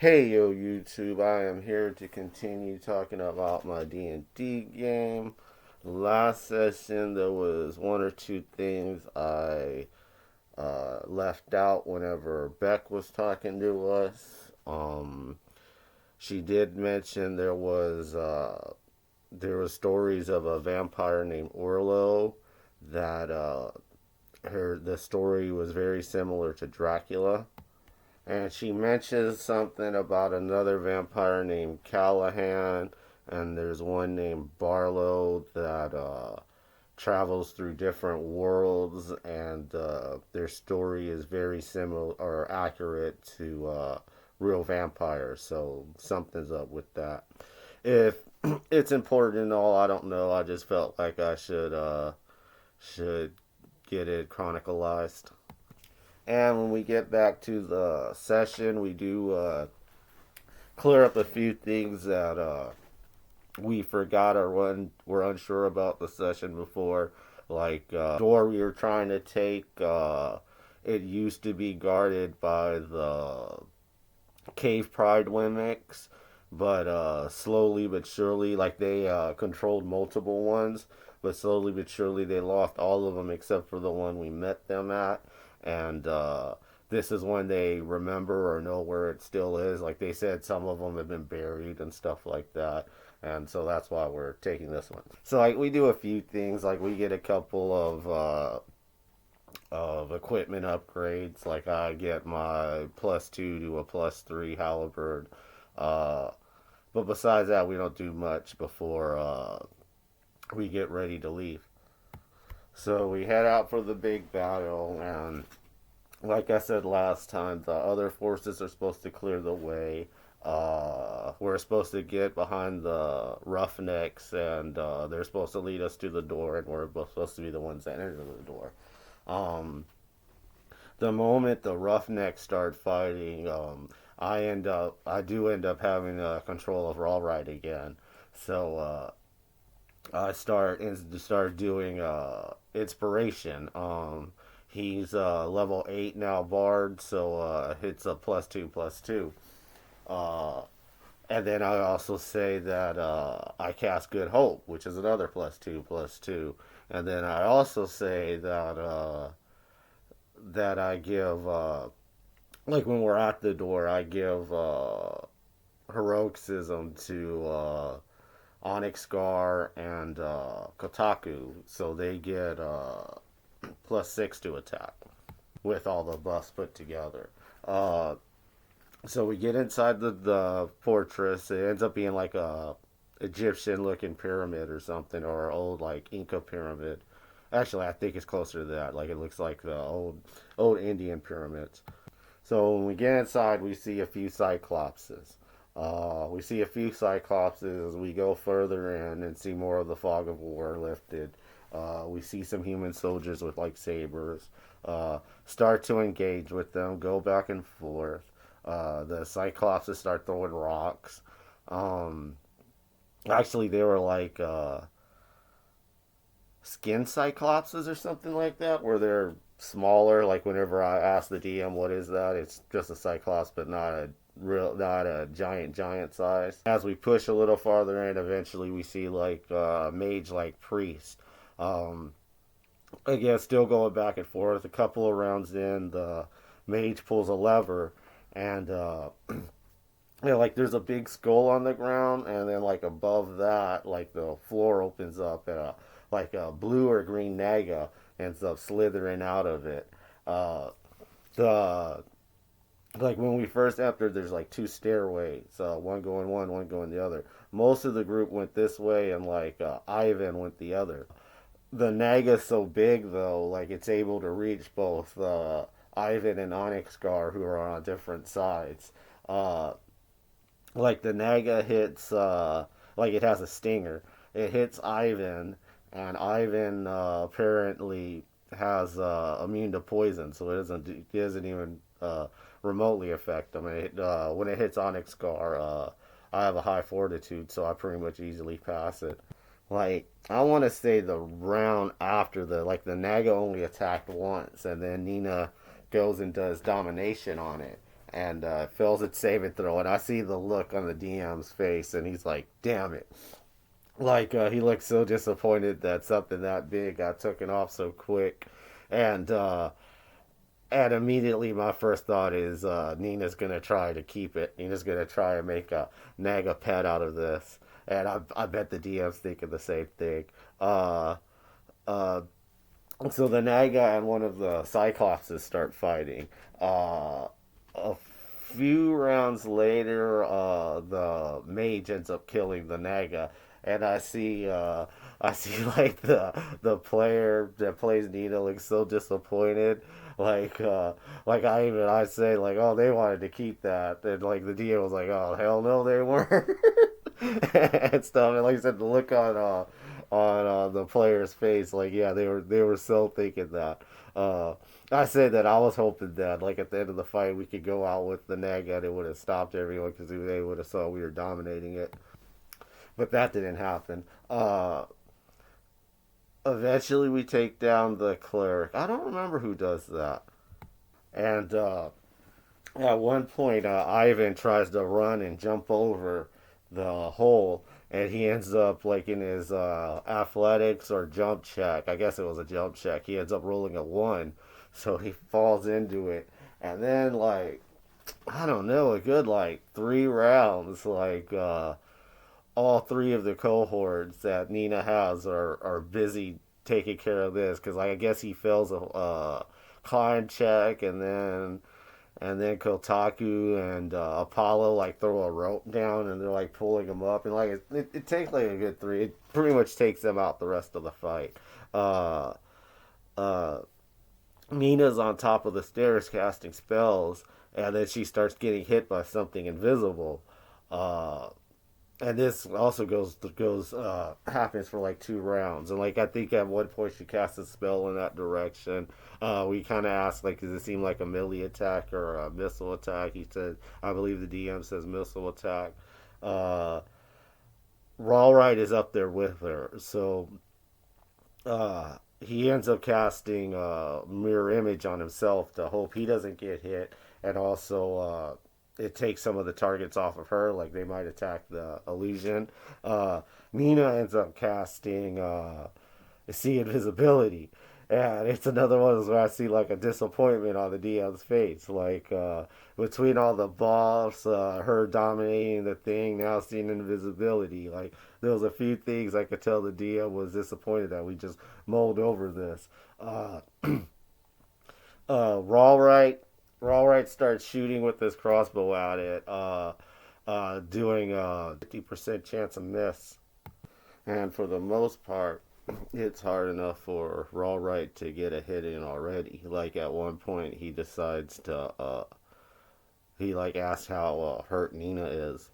Hey yo YouTube, I am here to continue talking about my D&D game. Last session there was one or two things I left out whenever Beck was talking to us. She did mention there was stories of a vampire named Orlo that the story was very similar to Dracula. And she mentions something about another vampire named Callahan, and there's one named Barlow that travels through different worlds, and their story is very similar or accurate to real vampires. So something's up with that. If it's important and all, I don't know. I just felt like I should get it chronicalized. And when we get back to the session, we do clear up a few things that we forgot or were unsure about the session before. Like door we were trying to take, it used to be guarded by the Cave Pride Wemmicks, but slowly but surely, like they controlled multiple ones, but slowly but surely they lost all of them except for the one we met them at. And this is when they remember or know where it still is. Like they said, some of them have been buried and stuff like that. And so that's why we're taking this one. So like we do a few things. Like we get a couple of equipment upgrades. Like I get my +2 to a +3 halberd. Uh, but besides that, we don't do much before we get ready to leave. So we head out for the big battle, and like I said last time, the other forces are supposed to clear the way. We're supposed to get behind the roughnecks, and they're supposed to lead us to the door, and we're supposed to be the ones that enter the door. Um, the moment the roughnecks start fighting, I do end up having control of All Right again. So I start doing inspiration. He's level 8 now, Bard, so it's a +2/+2. Uh, and then I also say that I cast Good Hope, which is another +2/+2. And then I also say that I give like when we're at the door, I give heroicism to Onyx Scar and Kotaku, so they get +6 to attack with all the buffs put together. Uh, so we get inside the fortress. It ends up being like a Egyptian looking pyramid or something, or old like Inca pyramid. Actually, I think it's closer to that. Like it looks like the old Indian pyramids. So when we get inside, we see a few cyclopses. As we go further in and see more of the fog of war lifted. We see some human soldiers with like sabers. Start to engage with them, go back and forth. The cyclopses start throwing rocks. Um, Actually, they were like skin cyclopses or something like that, where they're smaller. Like whenever I ask the DM what is that, it's just a cyclops, but not a giant size. As we push a little farther in, eventually we see like mage like priest. Um, Again, still going back and forth. A couple of rounds in, the mage pulls a lever, and like there's a big skull on the ground, and then like above that, like the floor opens up, and like a blue or green naga ends up slithering out of it. Uh, the like when we first entered, there's like two stairways, one going one going the other. Most of the group went this way, and like Ivan went the other. The Naga's so big though, like it's able to reach both Ivan and Onyx Scar, who are on different sides. Uh, like the Naga hits, like it has a stinger. It hits Ivan, and Ivan apparently has immune to poison, so it doesn't even remotely affect him. When it hits Onyx Scar, I have a high fortitude, so I pretty much easily pass it. Like I want to say the round after the Naga only attacked once, and then Nina goes and does domination on it, and fails its saving throw. And I see the look on the DM's face, and he's like, "Damn it!" Like he looks so disappointed that something that big got taken off so quick, and immediately my first thought is Nina's gonna try to keep it. Nina's gonna try and make a Naga pet out of this, and I bet the DM's thinking the same thing. Uh, uh, so the Naga and one of the Cyclopses start fighting. A few rounds later, the mage ends up killing the Naga, and I see like the player that plays Nina looks so disappointed. Like, like I say like, oh, they wanted to keep that, and like the DA was like, oh, hell no, they weren't, and stuff. And like I said, the look on the player's face, like yeah, they were so thinking that. Uh, I said that I was hoping that, like at the end of the fight, we could go out with the Naga and it would have stopped everyone because they would have saw we were dominating it. But that didn't happen. Eventually, we take down the cleric. I don't remember who does that. And at one point, Ivan tries to run and jump over the hole, and he ends up like in his athletics or jump check. I guess it was a jump check. He ends up rolling a one, so he falls into it, and then like I don't know, a good like 3 rounds, like all three of the cohorts that Nina has are busy taking care of this because like I guess he fails a climb check, and then Kotaku and Apollo like throw a rope down and they're like pulling him up, and like it takes like a good three. It pretty much takes them out the rest of the fight. Uh, uh, Nina's on top of the stairs casting spells, and then she starts getting hit by something invisible. Uh, and this also goes happens for like 2 rounds, and like I think at one point she casts a spell in that direction. We kind of asked like, does it seem like a melee attack or a missile attack? He said, I believe the DM says missile attack. Uh, Rawride is up there with her, so he ends up casting mirror image on himself to hope he doesn't get hit, and also it takes some of the targets off of her, like they might attack the illusion. Uh, Nina ends up casting see invisibility, and it's another one of those where I see like a disappointment on the DM's face, like between all the boss, her dominating the thing, now seeing invisibility, like there was a few things I could tell the DM was disappointed that we just mulled over this. Rawright, Rawright starts shooting with his crossbow at it, doing a 50% chance of miss, and for the most part, it's hard enough for Rawright to get a hit in already. Like at one point, he decides to he like asks how hurt Nina is,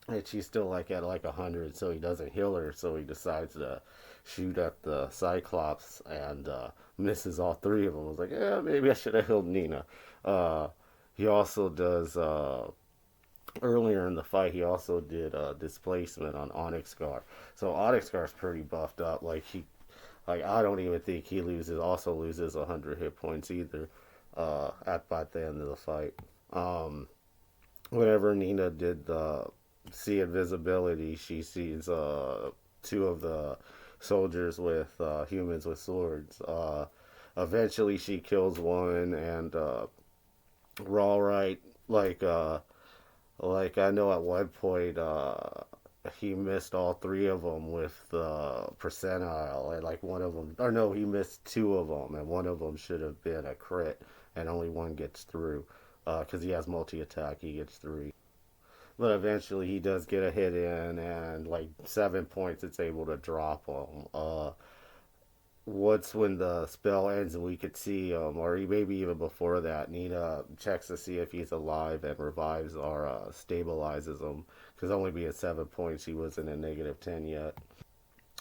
and she's still like at like 100, so he doesn't heal her. So he decides to shoot at the Cyclops and misses all three of them. I was like, yeah, maybe I should have healed Nina. Uh, he also does earlier in the fight. He also did displacement on Onyx Scar. So Onyx Scar's pretty buffed up. Like I don't even think he loses 100 hit points either. At by the end of the fight. Um, Whenever Nina did the see invisibility, she sees two of the soldiers with humans with swords. Eventually, she kills one, and Rawright like like I know at one point he missed all three of them with percentile, and like one of them, or no, he missed two of them, and one of them should have been a crit, and only one gets through because he has multi attack. He gets three, but eventually he does get a hit in, and like 7 points, it's able to drop him. Once when the spell ends and we could see him, or maybe even before that, Nina checks to see if he's alive and revives or stabilizes him. Because only being 7 points, he wasn't in -10 yet.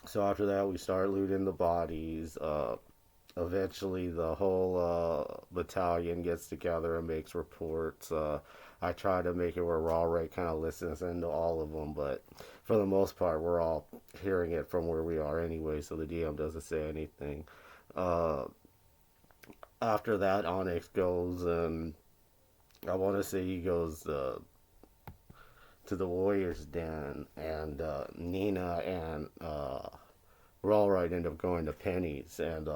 So after that, we start looting the bodies. Eventually, the whole battalion gets together and makes reports. I try to make it where Rawray kind of listens into all of them, but for the most part, we're all hearing it from where we are anyway, so the DM doesn't say anything. Uh, After that, Onyx goes and I want to say he goes to the Warriors Den, and Nina and Rawlright end up going to Penny's, and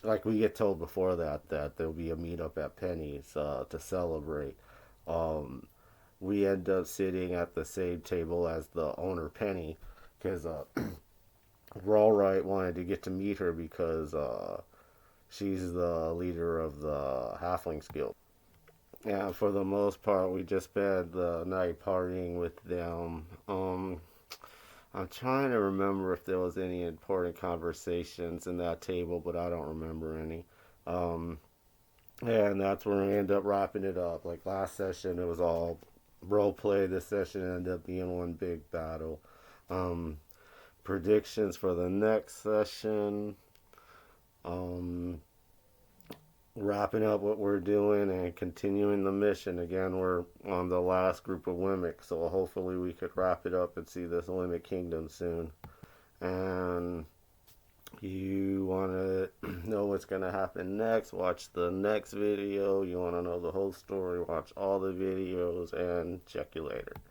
like we get told before that there'll be a meetup at Penny's to celebrate. Um, we end up sitting at the same table as the owner Penny, because Rawlright wanted to get to meet her because she's the leader of the Halflings Guild. And for the most part, we just spent the night partying with them. I'm trying to remember if there was any important conversations in that table, but I don't remember any. Um, and that's where we end up wrapping it up. Like last session, it was all role play. This session ended up being one big battle. Um, Predictions for the next session. Um, Wrapping up what we're doing and continuing the mission. Again, we're on the last group of Wimmick, so hopefully we could wrap it up and see this Wimmick Kingdom soon. And you want to know what's going to happen next, watch the next video. You want to know the whole story, watch all the videos, and check you later.